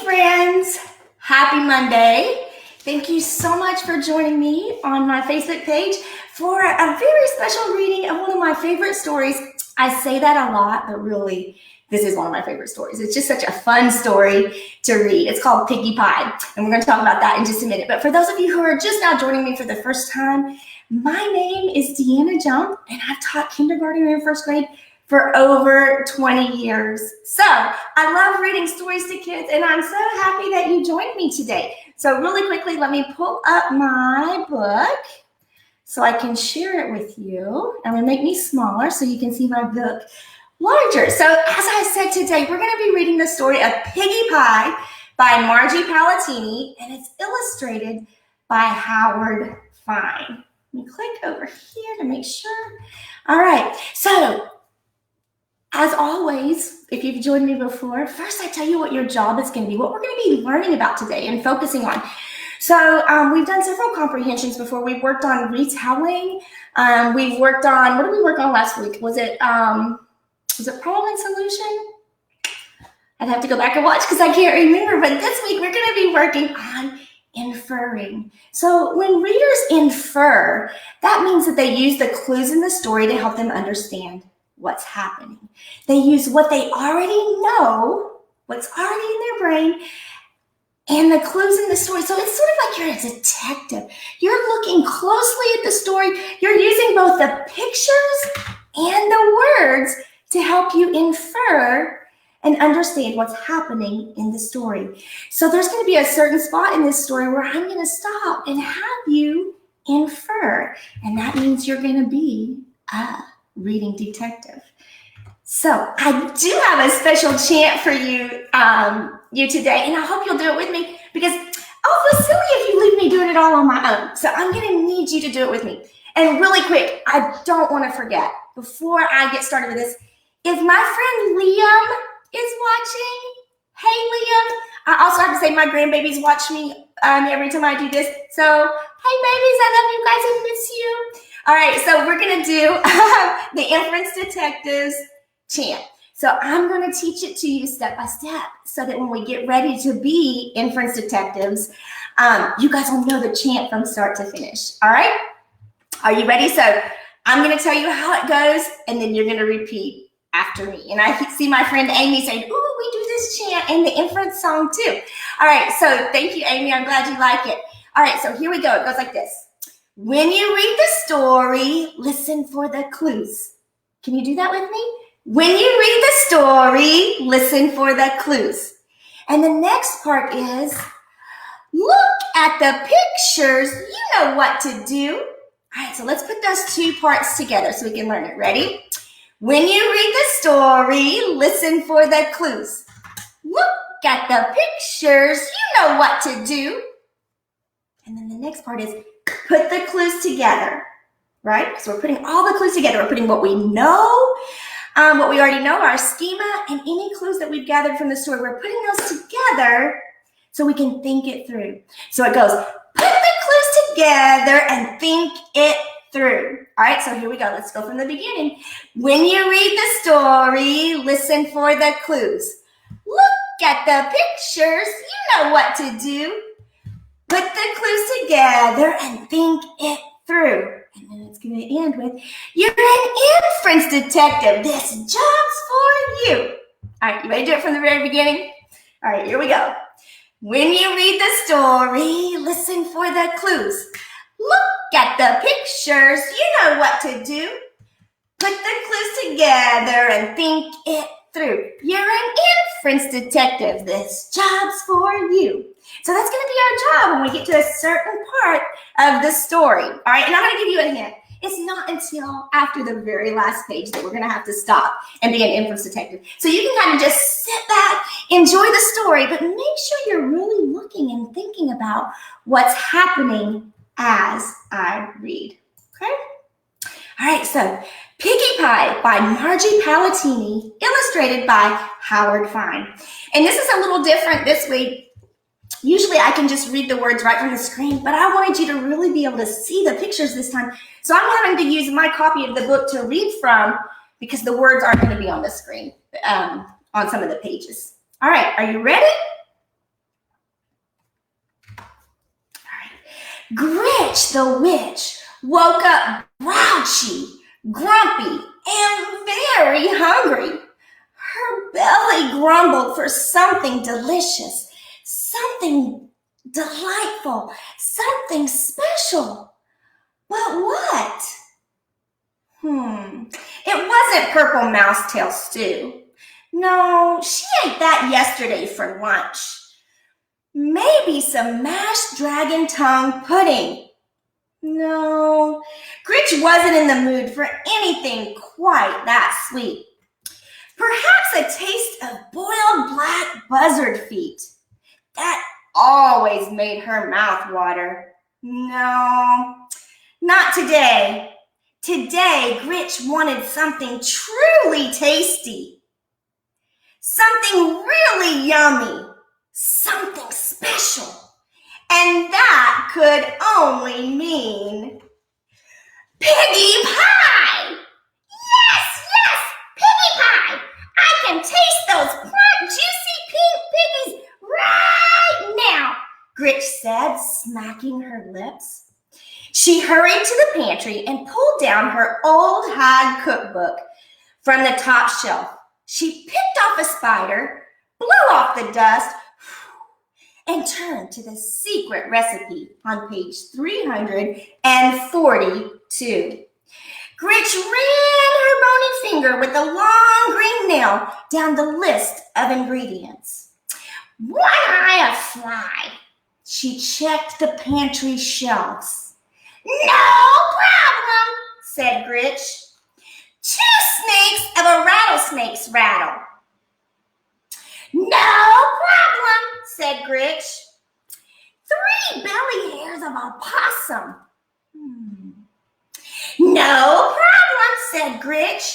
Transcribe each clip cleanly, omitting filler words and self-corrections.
friends. Happy Monday. Thank you so much for joining me on my Facebook page for a very special reading of one of my favorite stories. I say that a lot, but really, this is one of my favorite stories. It's just such a fun story to read. It's called Piggie Pie, and we're going to talk about that in just a minute. But for those of you who are just now joining me for the first time, my name is Deanna Jump, and I've taught kindergarten and first grade for over 20 years. So I love reading stories to kids, and I'm so happy that you joined me today. So really quickly, let me pull up my book so I can share it with you. I'm going to make me smaller so you can see my book larger. So as I said today, we're going to be reading the story of Piggie Pie by Margie Palatini, and it's illustrated by Howard Fine. Let me click over here to make sure. All right, so as always, if you've joined me before, first I tell you what your job is going to be, what we're going to be learning about today and focusing on. So we've done several comprehensions before. We've worked on retelling. We've worked on, what did we work on last week? Was it problem and solution? I'd have to go back and watch because I can't remember. But this week we're going to be working on inferring. So when readers infer, that means that they use the clues in the story to help them understand what's happening. They use what they already know, what's already in their brain, and the clues in the story. So it's sort of like you're a detective. You're looking closely at the story. You're using both the pictures and the words to help you infer and understand what's happening in the story. So there's going to be a certain spot in this story where I'm going to stop and have you infer. And that means you're going to be a reading detective. So I do have a special chant for you today, and I hope you'll do it with me because I'll feel silly if you leave me doing it all on my own. So I'm going to need you to do it with me. And really quick, I don't want to forget, before I get started with this, if my friend Liam is watching, hey Liam, I also have to say my grandbabies watch me every time I do this. So, hey babies, I love you guys and miss you. All right, so we're going to do the Inference Detectives chant. So I'm going to teach it to you step by step so that when we get ready to be Inference Detectives, you guys will know the chant from start to finish. All right? Are you ready? So I'm going to tell you how it goes, and then you're going to repeat after me. And I see my friend Amy saying, ooh, we do this chant and the inference song too. All right, so thank you, Amy. I'm glad you like it. All right, so here we go. It goes like this. When you read the story, listen for the clues. Can you do that with me? When you read the story, listen for the clues. And the next part is, look at the pictures. You know what to do. All right, so let's put those two parts together so we can learn it. Ready? When you read the story, listen for the clues. Look at the pictures. You know what to do. And then the next part is, put the clues together, right? So we're putting all the clues together. We're putting what we know, what we already know, our schema, and any clues that we've gathered from the story. We're putting those together so we can think it through. So it goes, put the clues together and think it through. All right, so here we go. Let's go from the beginning. When you read the story, listen for the clues. Look at the pictures. You know what to do. Put the clues together and think it through. And then it's going to end with, you're an inference detective. This job's for you. All right, you ready to do it from the very beginning? All right, here we go. When you read the story, listen for the clues. Look at the pictures. You know what to do. Put the clues together and think it through. You're an inference detective. This job's for you. So that's going to be our job when we get to a certain part of the story. All right, and I'm going to give you a hint. It's not until after the very last page that we're going to have to stop and be an inference detective. So you can kind of just sit back, enjoy the story, but make sure you're really looking and thinking about what's happening as I read. Okay? All right, so Piggie Pie by Margie Palatini, illustrated by Howard Fine. And this is a little different this week. Usually I can just read the words right from the screen, but I wanted you to really be able to see the pictures this time. So I'm having to use my copy of the book to read from because the words aren't going to be on the screen on some of the pages. All right, are you ready? Gritch the witch woke up grouchy, grumpy, and very hungry. Her belly grumbled for something delicious, something delightful, something special. But what? It wasn't purple mousetail stew. No, she ate that yesterday for lunch. Maybe some mashed dragon tongue pudding. No, Gritch wasn't in the mood for anything quite that sweet. Perhaps a taste of boiled black buzzard feet. That always made her mouth water. No, not today. Today, Gritch wanted something truly tasty. Something really yummy. Something special. And that could only mean Piggie Pie! Yes, Piggie Pie! I can taste those plump, juicy pink piggies right now, Gritch said, smacking her lips. She hurried to the pantry and pulled down her old hide cookbook from the top shelf. She picked off a spider, blew off the dust, and turned to the secret recipe on page 342. Gritch ran her bony finger with a long green nail down the list of ingredients. One eye of fly. She checked the pantry shelves. No problem, said Gritch. 2 snakes of a rattlesnake's rattle. No problem, said Gritch. 3 belly hairs of a possum. No problem, said Gritch.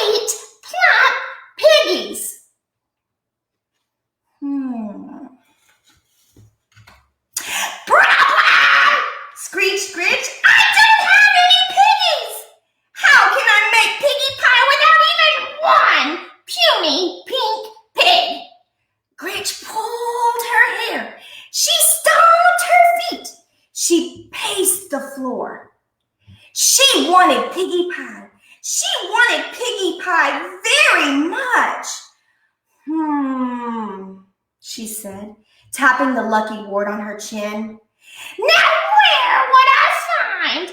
8 plump piggies. Problem! Screeched Gritch. I don't have any piggies! How can I make Piggie Pie without even one puny pink pig? Gritch pulled her hair. She stomped her feet. She paced the floor. She wanted Piggie Pie. She wanted Piggie Pie very much. She said, tapping the lucky wart on her chin. Now where would I find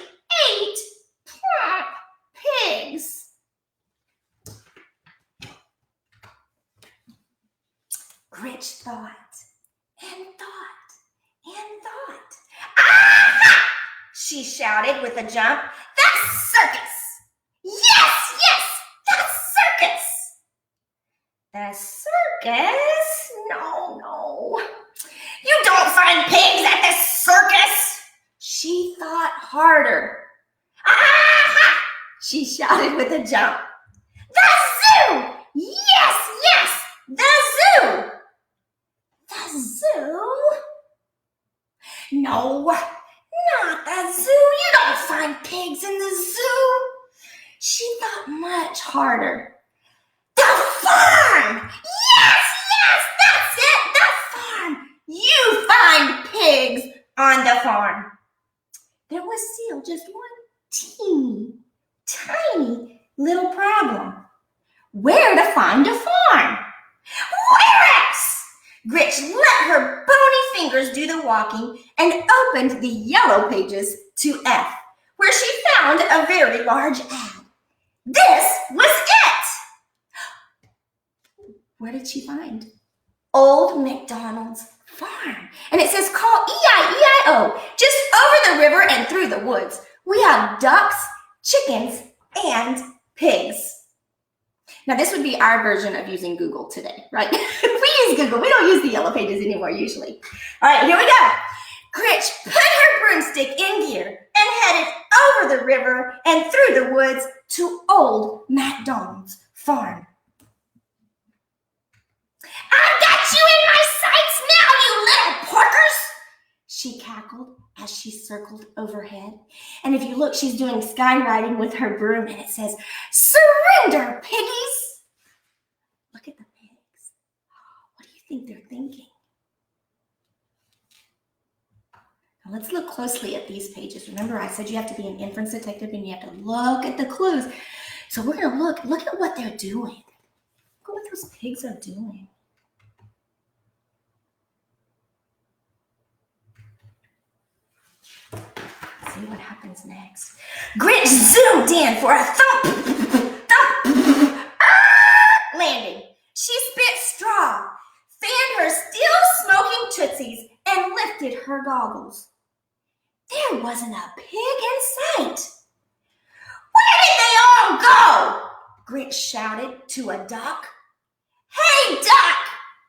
8 plump pigs? Gritch thought and thought and thought. Aha! She shouted with a jump. That's circus! Yes, that's circus! The circus? No. You don't find pigs at the circus! She thought harder. Aha! She shouted with a jump. The zoo! Yes, the zoo! The zoo? No, not the zoo. You don't find pigs in the zoo. She thought much harder. The farm! Yes, that's it, the farm! You find pigs on the farm. There was still just one teeny, tiny little problem. Where to find a farm? Where else? Gritch let her bony fingers do the walking and opened the yellow pages to F, where she found a very large ad. This was it! Where did she find? Old MacDonald's farm. And it says, call E-I-E-I-O, just over the river and through the woods. We have ducks, chickens, and pigs. Now, this would be our version of using Google today, right? We use Google. We don't use the yellow pages anymore, usually. All right, here we go. Gritch put her broomstick in gear and headed over the river and through the woods to old MacDonald's farm. I've got you in my sights now, you little porkers! She cackled as she circled overhead. And if you look, she's doing skywriting with her broom, and it says, surrender, piggies! Look at the pigs. What do you think they're thinking? Now let's look closely at these pages. Remember, I said you have to be an inference detective and you have to look at the clues. So we're going to look at what they're doing. Look at what those pigs are doing. Let's see what happens next. Grinch zoomed in for a thump landing. She spit straw, fanned her still smoking tootsies, and lifted her goggles. There wasn't a pig in sight. Where did they all go? Grinch shouted to a duck. Hey, duck,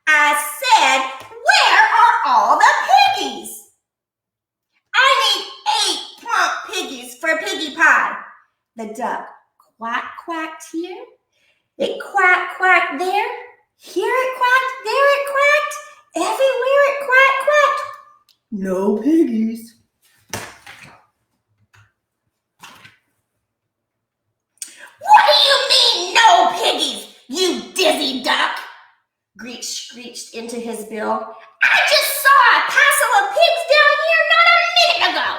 I said, where are all the piggies? I need 8 plump piggies for Piggie Pie. The duck quacked here. It quacked there. Here it quacked, there it quacked. Everywhere it quacked. No piggies. What do you mean, no piggies, you dizzy duck? Grinch screeched into his bill. I just saw a passel of pigs down here not a minute ago.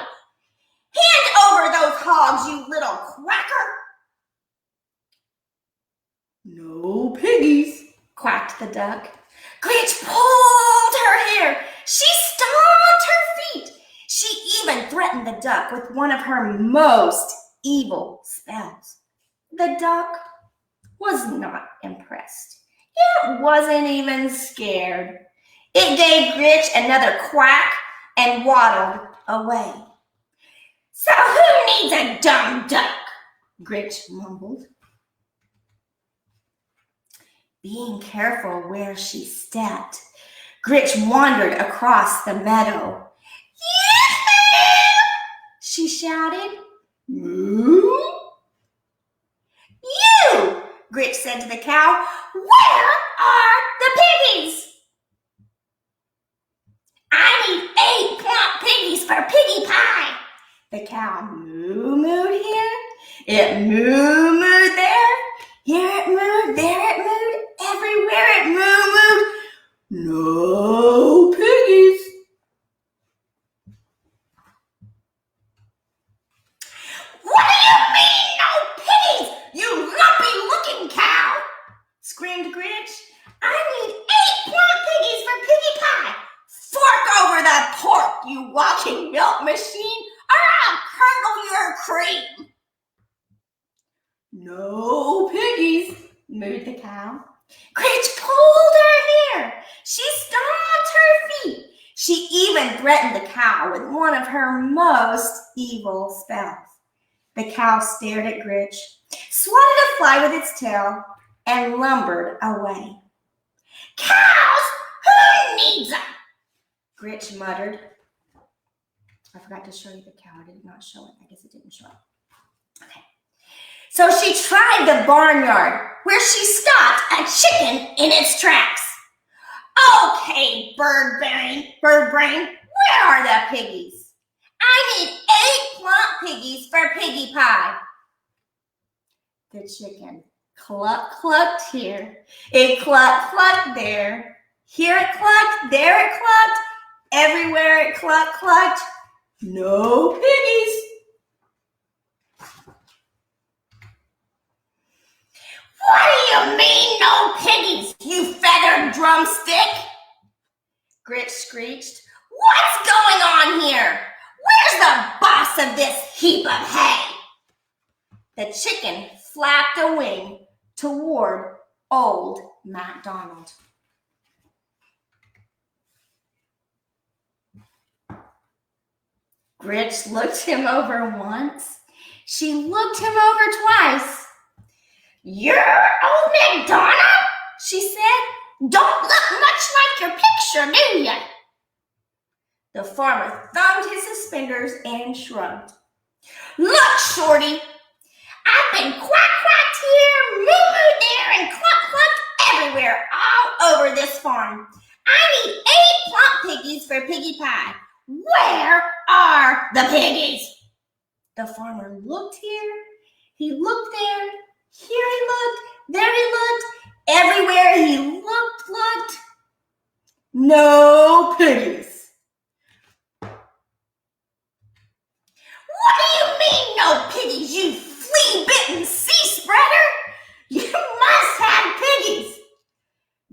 Hand over those hogs, you little quacker. No piggies, quacked the duck. Grinch pulled her hair. She stomped her feet. She even threatened the duck with one of her most evil spells. The duck was not impressed. It wasn't even scared. It gave Grinch another quack and waddled away. So who needs a dumb duck? Grinch mumbled. Being careful where she stepped, Grinch wandered across the meadow. Yee-hoo! She shouted. Moo! You! Grinch said to the cow. Where are the piggies? I need 8 plump piggies for Piggie Pie. The cow moo-mooed here. It moo-mooed there. Here it moved, there it moved, everywhere it moo-mooed. No piggies. What do you mean, no piggies, you lumpy-looking cow? Screamed Grinch. I need 8 plump piggies for Piggie Pie. Fork over the pork, you walking milk machine, or I'll curdle your cream. No piggies, mooed the cow. Grinch pulled her hair. She stomped her feet. She even threatened the cow with one of her most evil spells. The cow stared at Grinch, swatted a fly with its tail, and lumbered away. Cows? Who needs them? Grinch muttered. I forgot to show you the cow. I did not show it. I guess it didn't show up. Okay. So she tried the barnyard, where she stopped a chicken in its tracks. Okay, bird brain, where are the piggies? I need 8 plump piggies for Piggie Pie. The chicken clucked here. It clucked there. Here it clucked, there it clucked. Everywhere it clucked. No piggies. What do you mean, no piggies, you feathered drumstick? Grinch screeched. What's going on here? Where's the boss of this heap of hay? The chicken flapped a wing toward old MacDonald. Grinch looked him over once. She looked him over twice. You're old MacDonald? She said. Don't look much like your picture, do you? The farmer thumbed his suspenders and shrugged. Look, Shorty, I've been quacked here, moo-moo there, and clucked everywhere all over this farm. I need 8 plump piggies for Piggie Pie. Where are the piggies? The farmer looked here, he looked there, here he looked, there he looked, everywhere he looked. No piggies. What do you mean, no piggies, you flea-bitten sea spreader? You must have piggies.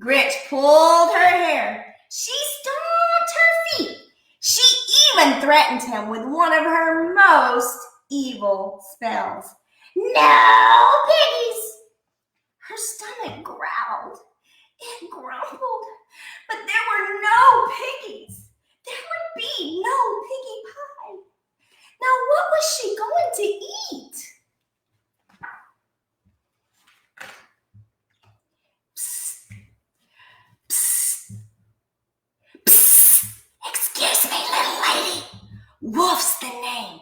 Grinch pulled her hair. She stomped her feet. She even threatened him with one of her most evil spells. No piggies! Her stomach growled. It grumbled. But there were no piggies. There would be no Piggie Pie. Now, what was she going to eat? Psst. Psst. Psst. Excuse me, little lady. Wolf's the name.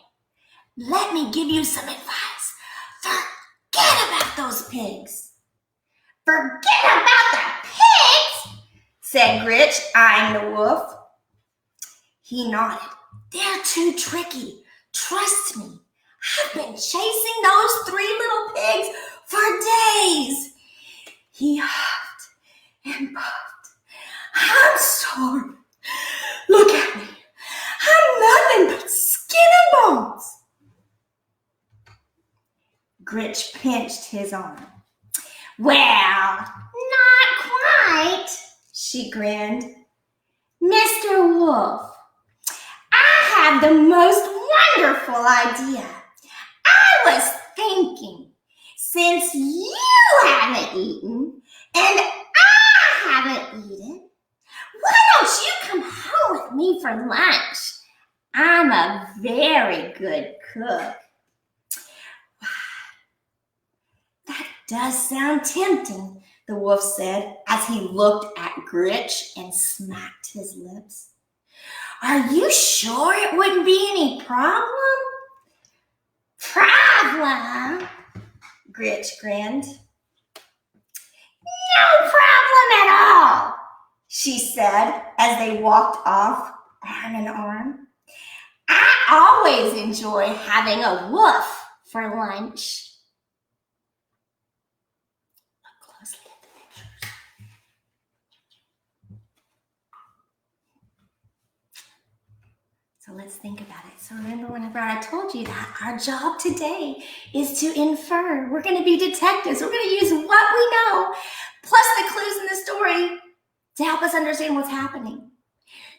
Let me give you some advice. Forget about those pigs. Forget about the pigs, said Grinch, eyeing the wolf. He nodded. They're too tricky. Trust me. I've been chasing those 3 little pigs for days. He huffed and puffed. I'm starving. Look at me. I'm nothing but skin and bones. Grinch pinched his arm. Well, not quite, she grinned. Mr. Wolf, I have the most wonderful idea. I was thinking, since you haven't eaten and I haven't eaten, why don't you come home with me for lunch? I'm a very good cook. That does sound tempting, the wolf said as he looked at Grinch and smacked his lips. Are you sure it wouldn't be any problem? Problem? Grinch grinned. No problem at all, she said as they walked off arm in arm. I always enjoy having a wolf for lunch. Look closely at the pictures. So let's think about it. So remember whenever I told you that our job today is to infer. We're going to be detectives. We're going to use what we know, plus the clues in the story to help us understand what's happening.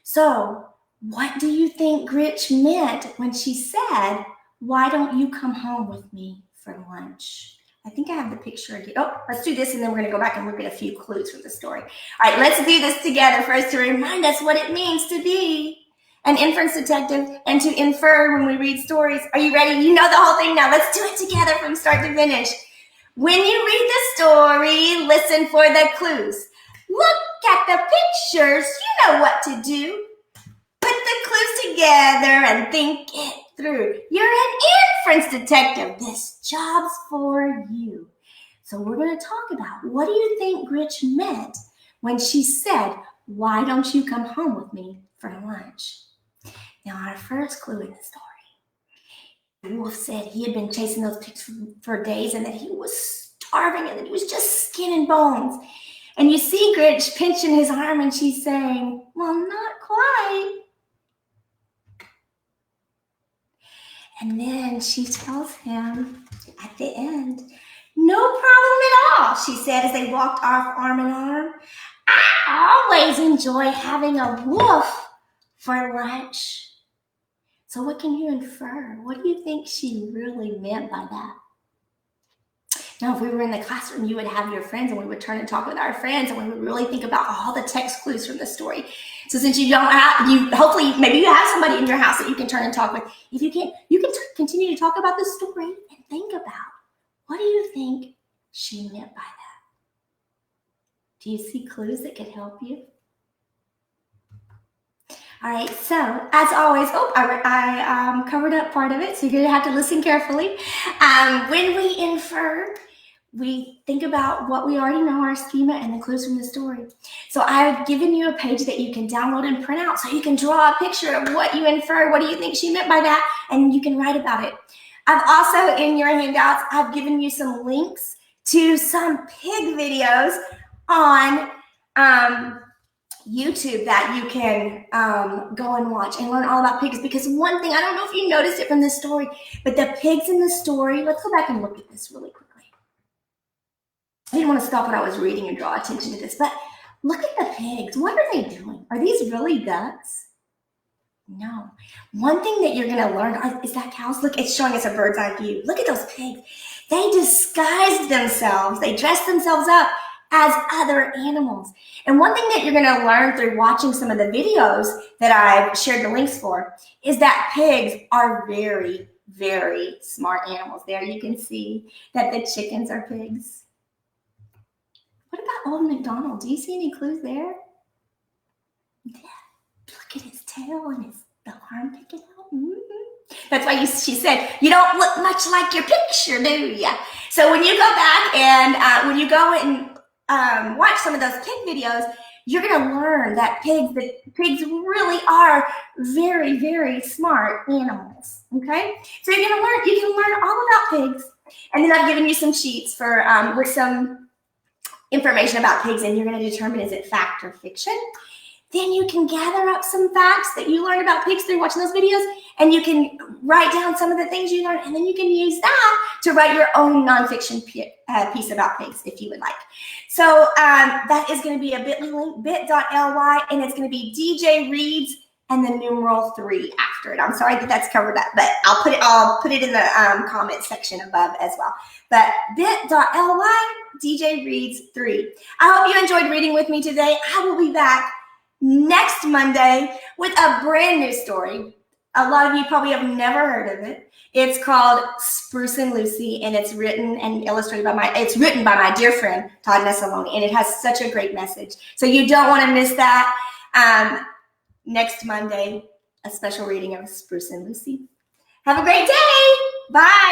So what do you think Grinch meant when she said, why don't you come home with me for lunch? I think I have the picture again. Oh, let's do this and then we're going to go back and look at a few clues from the story. All right, let's do this together first to remind us what it means to be an inference detective and to infer when we read stories. Are you ready? You know the whole thing now. Let's do it together from start to finish. When you read the story, listen for the clues. Look at the pictures. You know what to do. Put the clues together and think it through. You're an inference detective. This job's for you. So we're going to talk about, what do you think Grinch meant when she said, why don't you come home with me for lunch? Now, our first clue in the story, the wolf said he had been chasing those pigs for days and that he was starving and that he was just skin and bones. And you see Grinch pinching his arm and she's saying, well, not quite. And then she tells him at the end, no problem at all, she said as they walked off arm in arm. I always enjoy having a wolf for lunch. So what can you infer? What do you think she really meant by that? Now, if we were in the classroom, you would have your friends and we would turn and talk with our friends and we would really think about all the text clues from the story. So since you don't have, hopefully, maybe you have somebody in your house that you can turn and talk with. If you can't, you can continue to talk about the story and think about, what do you think she meant by that? Do you see clues that could help you? All right, so as always, I covered up part of it, so you're going to have to listen carefully. When we infer, we think about what we already know, our schema, and the clues from the story. So I've given you a page that you can download and print out so you can draw a picture of what you infer, what do you think she meant by that, and you can write about it. I've also, in your handouts, I've given you some links to some pig videos on YouTube that you can go and watch and learn all about pigs. Because one thing, I don't know if you noticed it from this story, but the pigs in the story, let's go back and look at this really quickly. I didn't want to stop what I was reading and draw attention to this, but look at the pigs. What are they doing? Are these really ducks? No. One thing that you're going to learn is that cows. Look, it's showing us a bird's eye view. Look at those pigs. They disguised themselves. They dressed themselves up as other animals. And one thing that you're going to learn through watching some of the videos that I've shared the links for is that pigs are very, very smart animals. There you can see that the chickens are pigs. What about old MacDonald? Do you see any clues there? Yeah. Look at his tail and the arm picking out. Mm-hmm. That's why she said, you don't look much like your picture, do you? So when you go back and when you go and watch some of those pig videos, you're going to learn that pigs really are very, very smart animals. Okay? So you can learn all about pigs. And then I've given you some sheets for with some information about pigs, and you're going to determine is it fact or fiction. Then you can gather up some facts that you learned about pigs through watching those videos, and you can write down some of the things you learned, and then you can use that to write your own nonfiction piece about pigs if you would like. So that is going to be a bit.ly link, bit.ly, and it's going to be DJ Reads and the numeral 3 after it. I'm sorry that that's covered up, but I'll put it in the comment section above as well. But bit.ly, DJ Reads 3. I hope you enjoyed reading with me today. I will be back next Monday with a brand new story. A lot of you probably have never heard of it. It's called Spruce and Lucy, and it's written and illustrated by my dear friend Todd Nessaloni, and it has such a great message. So you don't want to miss that. Next Monday, a special reading of Spruce and Lucy. Have a great day. Bye.